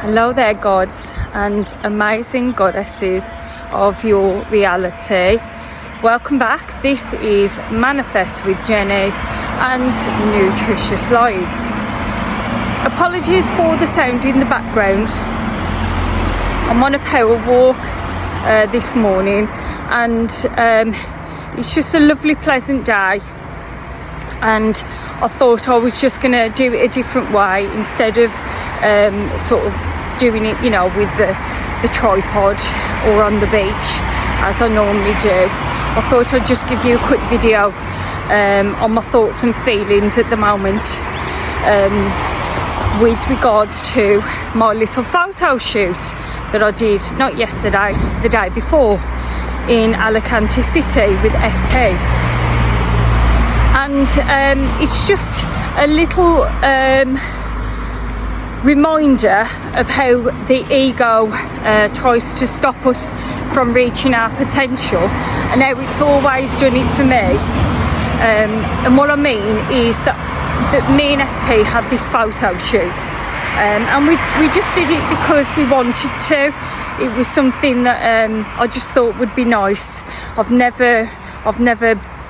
Hello there, gods and amazing goddesses of your reality. Welcome back. This is Manifest with Jenny and Nutritious Lives. Apologies for the sound in the background. I'm on a power walk this morning, and it's just a lovely, pleasant day. And I thought I was just going to do it a different way instead of sort of doing it, with the tripod or on the beach as I normally do. I thought I'd just give you a quick video on my thoughts and feelings at the moment with regards to my little photo shoot that I did, not yesterday, the day before, in Alicante City with SP. And it's just a little reminder of how the ego tries to stop us from reaching our potential, and how it's always done it for me. And what I mean is that me and SP had this photo shoot, and we just did it because we wanted to. It was something that I just thought would be nice. I've never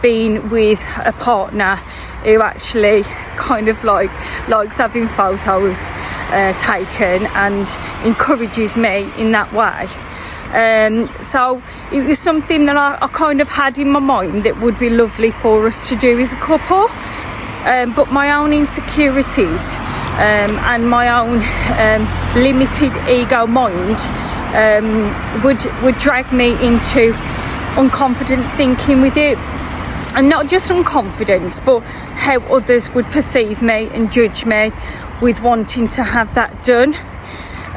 been with a partner who actually kind of likes having photos taken and encourages me in that way. So it was something that I kind of had in my mind that would be lovely for us to do as a couple, but my own insecurities and my own limited ego mind would drag me into unconfident thinking with it. And not just unconfidence, but how others would perceive me and judge me with wanting to have that done.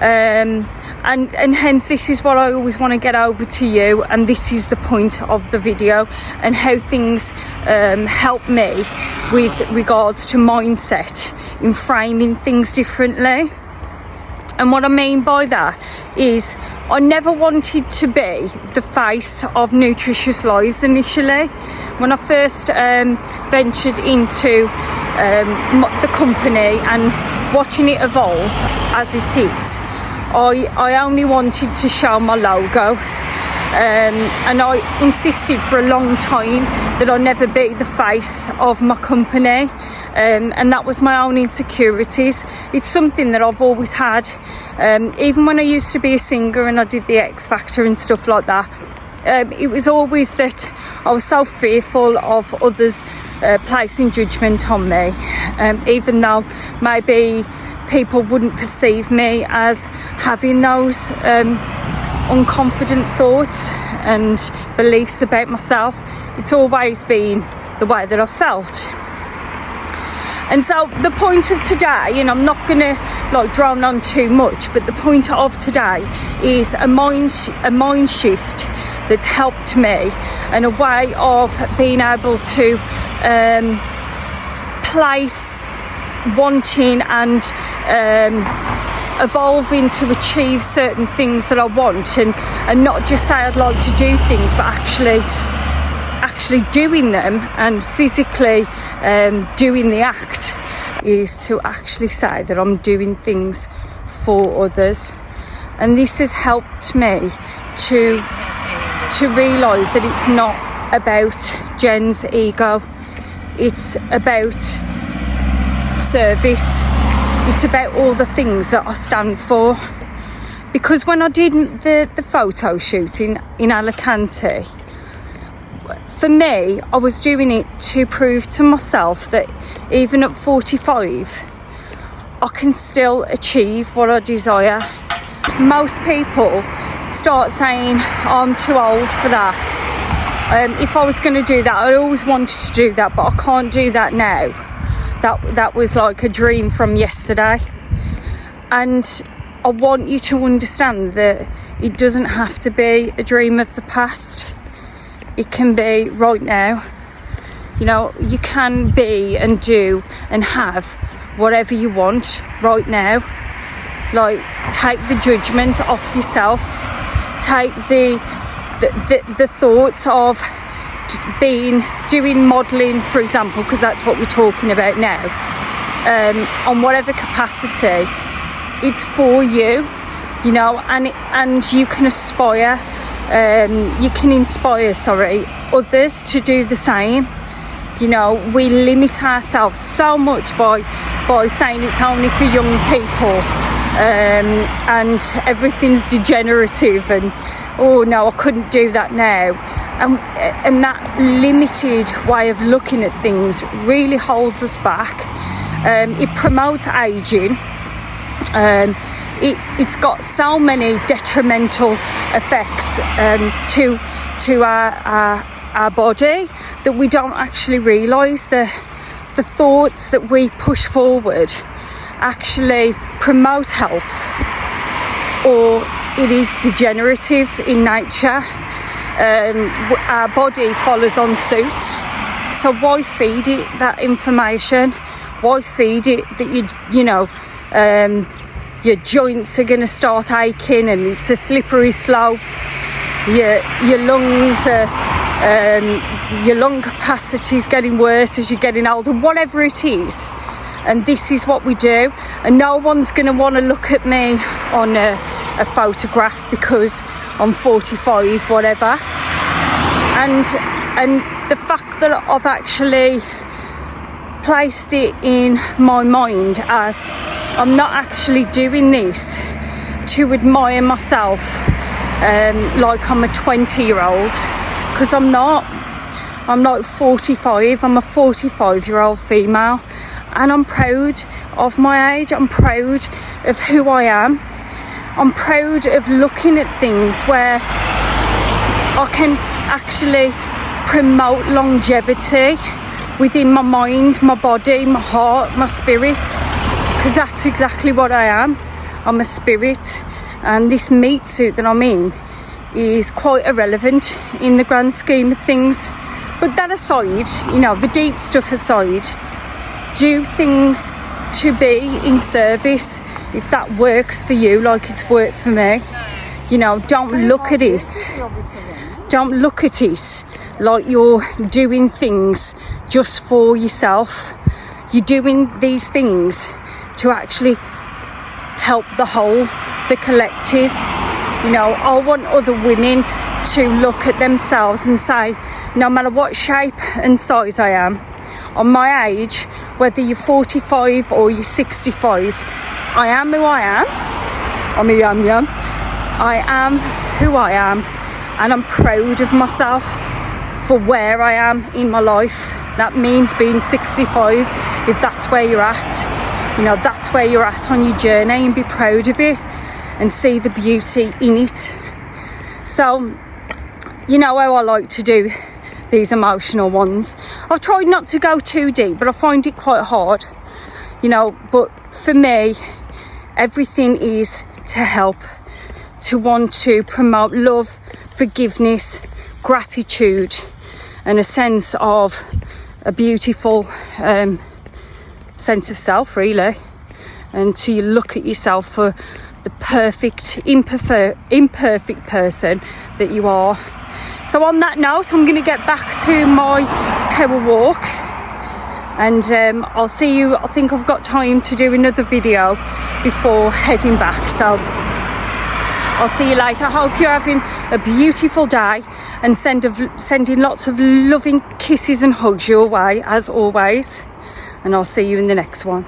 And hence this is what I always want to get over to you, and this is the point of the video, and how things help me with regards to mindset in framing things differently. And what I mean by that is I never wanted to be the face of Nutritious Lives initially. When I first ventured into the company and watching it evolve as it is, I only wanted to show my logo. And I insisted for a long time that I never be the face of my company. And that was my own insecurities. It's something that I've always had. Even when I used to be a singer and I did the X Factor and stuff like that, it was always that I was so fearful of others placing judgment on me, even though maybe people wouldn't perceive me as having those unconfident thoughts and beliefs about myself. It's always been the way that I felt. And so the point of today, and I'm not going to drone on too much, but the point of today is a mind shift that's helped me, and a way of being able to place wanting and evolving to achieve certain things that I want, and not just say I'd like to do things, but actually doing them and physically doing the act, is to actually say that I'm doing things for others. And this has helped me to realise that it's not about Jen's ego, it's about service, it's about all the things that I stand for. Because when I did the photo shoot in Alicante, for me, I was doing it to prove to myself that even at 45, I can still achieve what I desire. Most people start saying, I'm too old for that. If I was going to do that, I always wanted to do that, but I can't do that now. That was like a dream from yesterday. And I want you to understand that it doesn't have to be a dream of the past. It can be right now. You can be and do and have whatever you want right now. Take the judgment off yourself. Take the thoughts of doing modelling, for example, because that's what we're talking about now. On whatever capacity, it's for you, you know, and you can inspire others to do the same. You know, we limit ourselves so much by saying it's only for young people, and everything's degenerative, and oh no, I couldn't do that now. And that limited way of looking at things really holds us back. It promotes aging. It's got so many detrimental effects to our body that we don't actually realise the thoughts that we push forward actually promote health, or it is degenerative in nature. Our body follows on suit, so why feed it that information? Why feed it that your joints are going to start aching and it's a slippery slope? Your lungs are, your lung capacity is getting worse as you're getting older, whatever it is. And this is what we do, and no one's going to want to look at me on a photograph because I'm 45, whatever. And the fact that I've actually placed it in my mind as I'm not actually doing this to admire myself like I'm a 20-year-old, because I'm not 45, I'm a 45-year-old female, and I'm proud of my age. I'm proud of who I am. I'm proud of looking at things where I can actually promote longevity within my mind, my body, my heart, my spirit, because that's exactly what I am. I'm a spirit, and this meat suit that I'm in is quite irrelevant in the grand scheme of things. But that aside, you know, the deep stuff aside, do things to be in service if that works for you like it's worked for me. You know, don't look at it like you're doing things just for yourself. You're doing these things to actually help the whole, the collective. You know, I want other women to look at themselves and say, no matter what shape and size I am, on my age, whether you're 45 or you're 65, I am who I am. I am who I am, and I'm proud of myself for where I am in my life. That means being 65, if that's where you're at. You know, that's where you're at on your journey, and be proud of it and see the beauty in it. So, you know how I like to do these emotional ones. I've tried not to go too deep, but I find it quite hard, you know. But for me, everything is to help, to want to promote love, forgiveness, gratitude, and a sense of a beautiful sense of self, really, and to look at yourself for the perfect, imperfect person that you are. So on that note, I'm going to get back to my power walk, and I'll see you. I think I've got time to do another video before heading back, so I'll see you later. I hope you're having a beautiful day, and sending lots of loving kisses and hugs your way as always, and I'll see you in the next one.